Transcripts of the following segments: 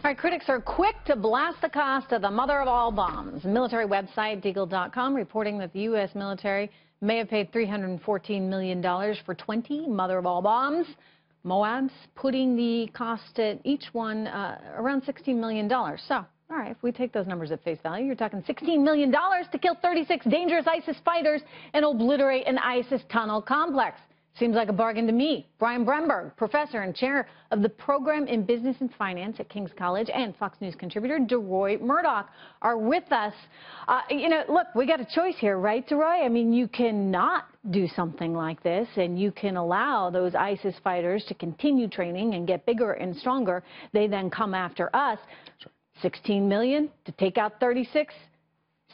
All right, critics are quick to blast the cost of the mother of all bombs. Military website Deagle.com reporting that the U.S. military may have paid $314 million for 20 mother of all bombs. Moab's putting the cost at each one around $16 million. So, all right, if we take those numbers at face value, you're talking $16 million to kill 36 dangerous ISIS fighters and obliterate an ISIS tunnel complex. Seems like a bargain to me. Brian Brenberg, professor and chair of the program in business and finance at King's College, and Fox News contributor Deroy Murdock are with us. Look, we got a choice here, right, Deroy? I mean, you cannot do something like this, and you can allow those ISIS fighters to continue training and get bigger and stronger. They then come after us. 16 million to take out 36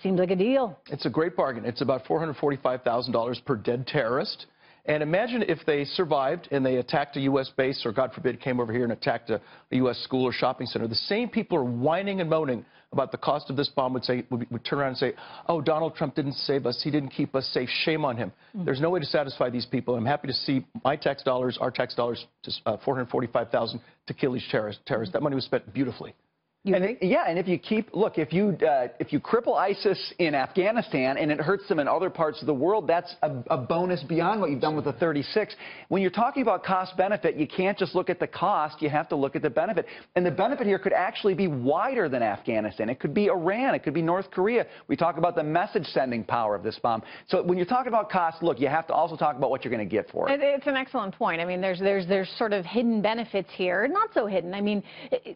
seems like a deal. It's a great bargain. It's about $445,000 per dead terrorist. And imagine if they survived and they attacked a U.S. base or, God forbid, came over here and attacked a U.S. school or shopping center. The same people are whining and moaning about the cost of this bomb would turn around and say, oh, Donald Trump didn't save us. He didn't keep us safe. Shame on him. There's no way to satisfy these people. I'm happy to see my tax dollars, our tax dollars, $445,000 to kill these terrorists. That money was spent beautifully. And if you if you cripple ISIS in Afghanistan and it hurts them in other parts of the world, that's a bonus beyond what you've done with the 36. When you're talking about cost benefit, you can't just look at the cost, you have to look at the benefit. And the benefit here could actually be wider than Afghanistan. It could be Iran, it could be North Korea. We talk about the message sending power of this bomb. So when you're talking about cost, look, you have to also talk about what you're going to get for it. It's an excellent point. I mean, there's sort of hidden benefits here, not so hidden. I mean,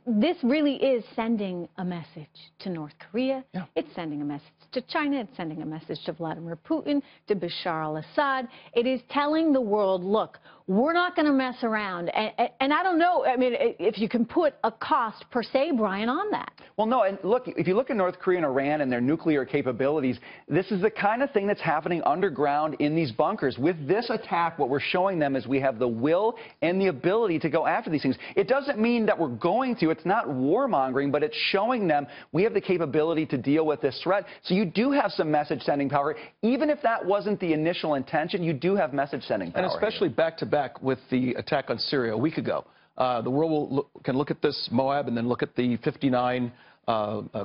this really is sending a message to North Korea. Yeah. It's sending a message to China. It's sending a message to Vladimir Putin, to Bashar al-Assad. It is telling the world, look, we're not going to mess around. And I don't know, I mean, if you can put a cost per se, Brian, on that. Well, no, and look, if you look at North Korea and Iran and their nuclear capabilities, this is the kind of thing that's happening underground in these bunkers. With this attack, what we're showing them is we have the will and the ability to go after these things. It doesn't mean that we're going to. It's not warmongering, but it's showing them we have the capability to deal with this threat. So you do have some message-sending power. Even if that wasn't the initial intention, you do have message-sending power. And especially back-to-back with the attack on Syria a week ago. The world can look at this Moab and then look at the 59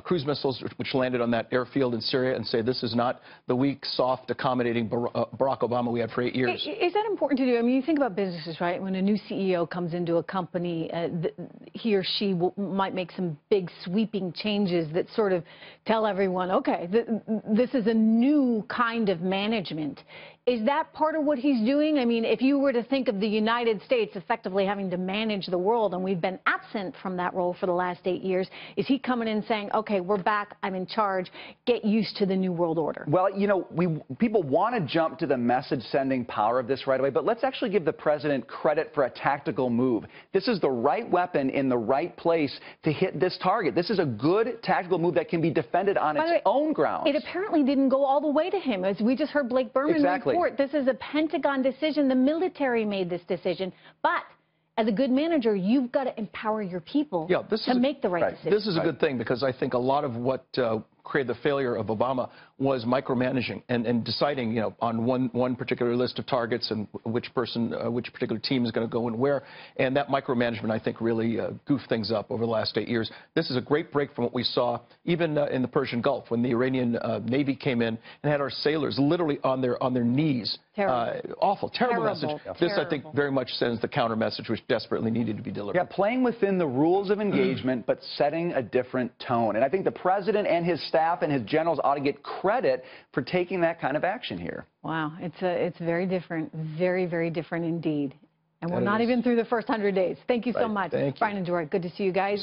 cruise missiles which landed on that airfield in Syria and say this is not the weak, soft, accommodating Barack Obama we had for 8 years. Is that important to do? I mean, you think about businesses, right? When a new CEO comes into a company, he or she might make some big sweeping changes that sort of tell everyone, okay, this is a new kind of management. Is that part of what he's doing? I mean, if you were to think of the United States effectively having to manage the world, and we've been absent from that role for the last 8 years, is he coming in saying, okay, we're back, I'm in charge, get used to the new world order? Well, you know, people want to jump to the message-sending power of this right away, but let's actually give the president credit for a tactical move. This is the right weapon in the right place to hit this target. This is a good tactical move that can be defended on its own grounds. It apparently didn't go all the way to him, as we just heard Blake Berman report. This is a Pentagon decision. The military made this decision. But as a good manager, you've got to empower your people to make the right decision. This is a good thing because I think a lot of what created the failure of Obama was micromanaging and deciding, on one particular list of targets and which particular team is going to go and where. And that micromanagement, I think, really goofed things up over the last 8 years. This is a great break from what we saw even in the Persian Gulf when the Iranian Navy came in and had our sailors literally on their knees. Terrible. Awful, terrible message. This, I think, very much sends the counter message which desperately needed to be delivered. Yeah, playing within the rules of engagement, but setting a different tone. And I think the president and his staff and his generals ought to get credit for taking that kind of action here. Wow, it's very different, very, very different indeed. And we're not even through the first 100 days. Thank you so much, Brian and Deroy. Good to see you guys.